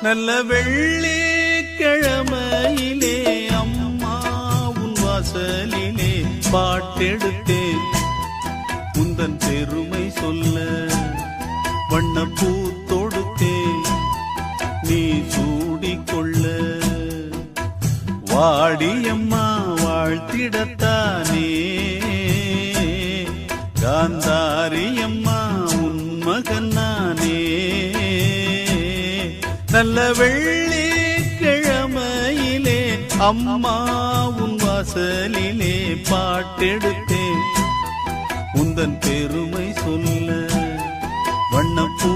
நல்ல வெள்ளிக்கிழமையிலே அம்மா உன் வாசலிலே பாட்டெடுத்தேன் உந்தன் பெருமை சொல்ல வண்ணப்பூ தொடுத்தேன் நீ சூடிக்கொள்ள வாடியம்மா வாழ்த்திடத்தானே காந்தாரியம்மா உன் மகன் நானே நல்ல வெள்ளிக்கிழமையிலே அம்மா உன் வாசலிலே பாட்டெடுத்தேன் உந்தன் பெருமை சொல்ல வண்ணப்பூ